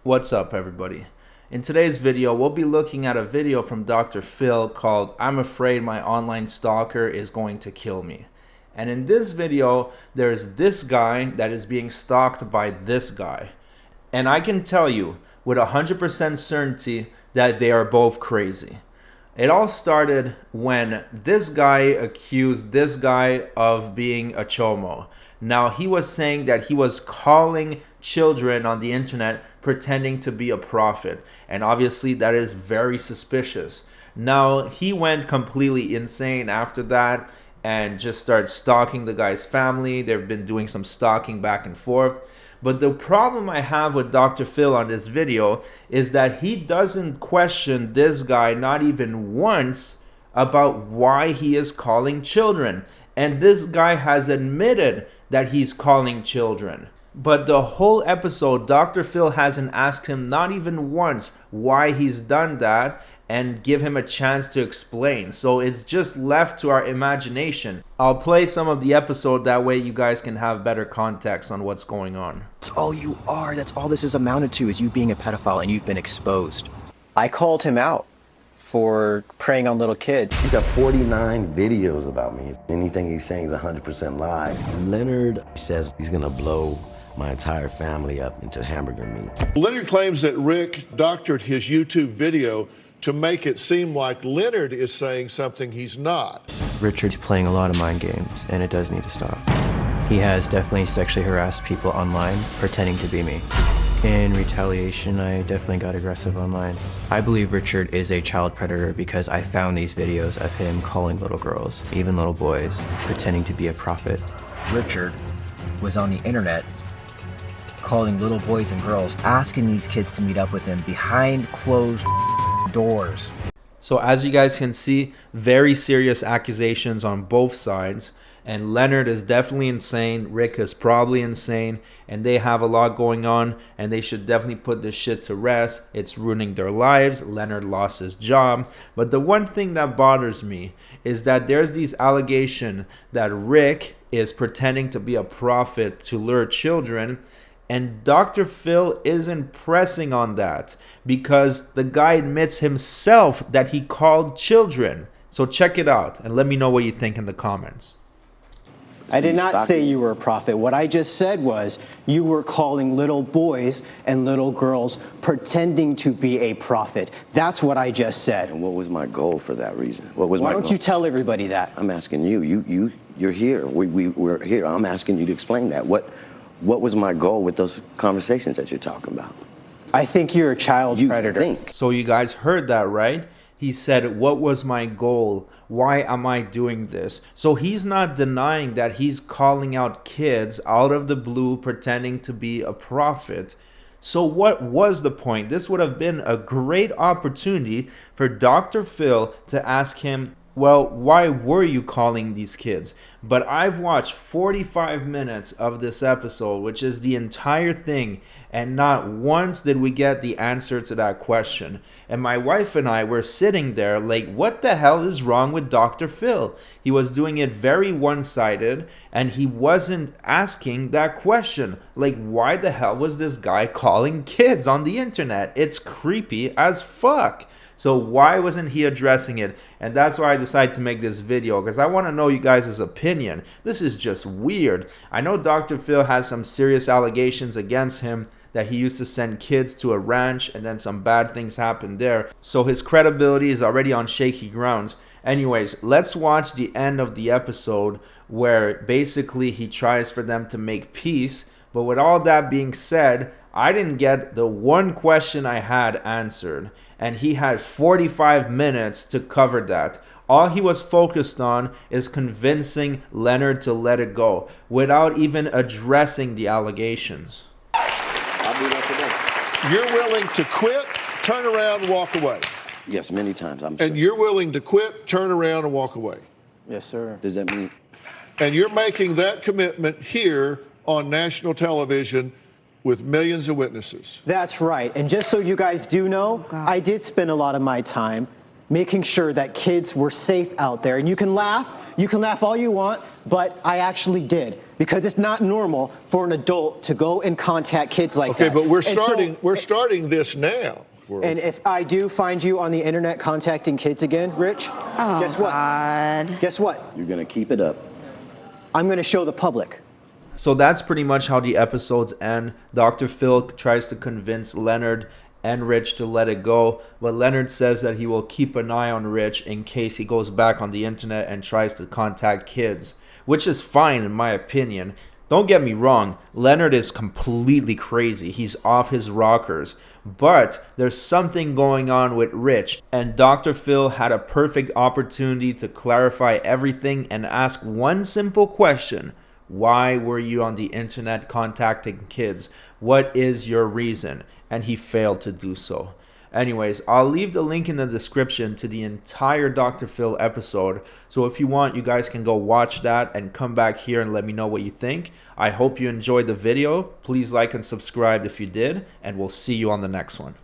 What's up, everybody? In today's video, we'll be looking at a video from Dr. Phil called "I'm Afraid My Online Stalker is Going to Kill Me." And in this video, there's this guy that is being stalked by this guy. And I can tell you with 100% certainty that they are both crazy. It all started when this guy accused this guy of being a chomo. Now, he was saying that he was calling children on the internet pretending to be a prophet. And obviously, that is very suspicious. Now, he went completely insane after that and just started stalking the guy's family. They've been doing some stalking back and forth. But the problem I have with Dr. Phil on this video is that he doesn't question this guy not even once about why he is calling children. And this guy has admitted that he's calling children. But the whole episode, Dr. Phil hasn't asked him not even once why he's done that and give him a chance to explain. So it's just left to our imagination. I'll play some of the episode, that way you guys can have better context on what's going on. That's all you are. That's all this is amounted to, is you being a pedophile, and you've been exposed. I called him out for preying on little kids. You got 49 videos about me. Anything he's saying is 100% lie. Leonard says he's gonna blow my entire family up into hamburger meat. Leonard claims that Rick doctored his YouTube video to make it seem like Leonard is saying something he's not. Richard's playing a lot of mind games, and it does need to stop. He has definitely sexually harassed people online, pretending to be me. In retaliation, I definitely got aggressive online. I believe Richard is a child predator because I found these videos of him calling little girls, even little boys, pretending to be a prophet. Richard was on the internet calling little boys and girls, asking these kids to meet up with him behind closed doors. So as you guys can see, very serious accusations on both sides. And Leonard is definitely insane. Rick is probably insane. And they have a lot going on. And they should definitely put this shit to rest. It's ruining their lives. Leonard lost his job. But the one thing that bothers me is that there's these allegations that Rick is pretending to be a prophet to lure children. And Dr. Phil isn't pressing on that because the guy admits himself that he called children. So check it out and let me know what you think in the comments. I did not say you were a prophet. What I just said was you were calling little boys and little girls pretending to be a prophet. That's what I just said. And what was my goal for that reason? What was Why my don't goal? you tell everybody that? I'm asking you. You're here. We're here. I'm asking you to explain that. What was my goal with those conversations that you're talking about? I think you're a child predator. Think. So you guys heard that, right? He said, what was my goal? Why am I doing this? So he's not denying that he's calling out kids out of the blue, pretending to be a prophet. So what was the point? This would have been a great opportunity for Dr. Phil to ask him, well, why were you calling these kids? But I've watched 45 minutes of this episode, which is the entire thing, and not once did we get the answer to that question. And my wife and I were sitting there like, what the hell is wrong with Dr. Phil? He was doing it very one-sided, and he wasn't asking that question. Like, why the hell was this guy calling kids on the internet? It's creepy as fuck. So why wasn't he addressing it? And that's why I decided to make this video, because I want to know you guys' opinion. This is just weird. I know Dr. Phil has some serious allegations against him that he used to send kids to a ranch and then some bad things happened there. So his credibility is already on shaky grounds. Anyways, let's watch the end of the episode where basically he tries for them to make peace. But with all that being said, I didn't get the one question I had answered. And he had 45 minutes to cover that. All he was focused on is convincing Leonard to let it go without even addressing the allegations. I'll do that today. You're willing to quit, turn around, and walk away. Yes, many times. And you're willing to quit, turn around, and walk away. Yes, sir. Does that mean? And you're making that commitment here on national television with millions of witnesses. That's right. And just so you guys do know, I did spend a lot of my time making sure that kids were safe out there. And you can laugh, You can laugh all you want, but I actually did, because it's not normal for an adult to go and contact kids like that. Okay, but we're And so- starting this now. And if I do find you on the internet contacting kids again, Rich, guess what? God. Guess what? You're gonna keep it up. I'm going to show the public. So that's pretty much how the episodes end. Dr. Phil tries to convince Leonard and Rich to let it go, but Leonard says that he will keep an eye on Rich in case he goes back on the internet and tries to contact kids, which is fine in my opinion. Don't get me wrong, Leonard is completely crazy. He's off his rockers. But there's something going on with Rich, and Dr. Phil had a perfect opportunity to clarify everything and ask one simple question. Why were you on the internet contacting kids? What is your reason? And he failed to do so. Anyways, I'll leave the link in the description to the entire Dr. Phil episode. So if you want, you guys can go watch that and come back here and let me know what you think. I hope you enjoyed the video. Please like and subscribe if you did, and we'll see you on the next one.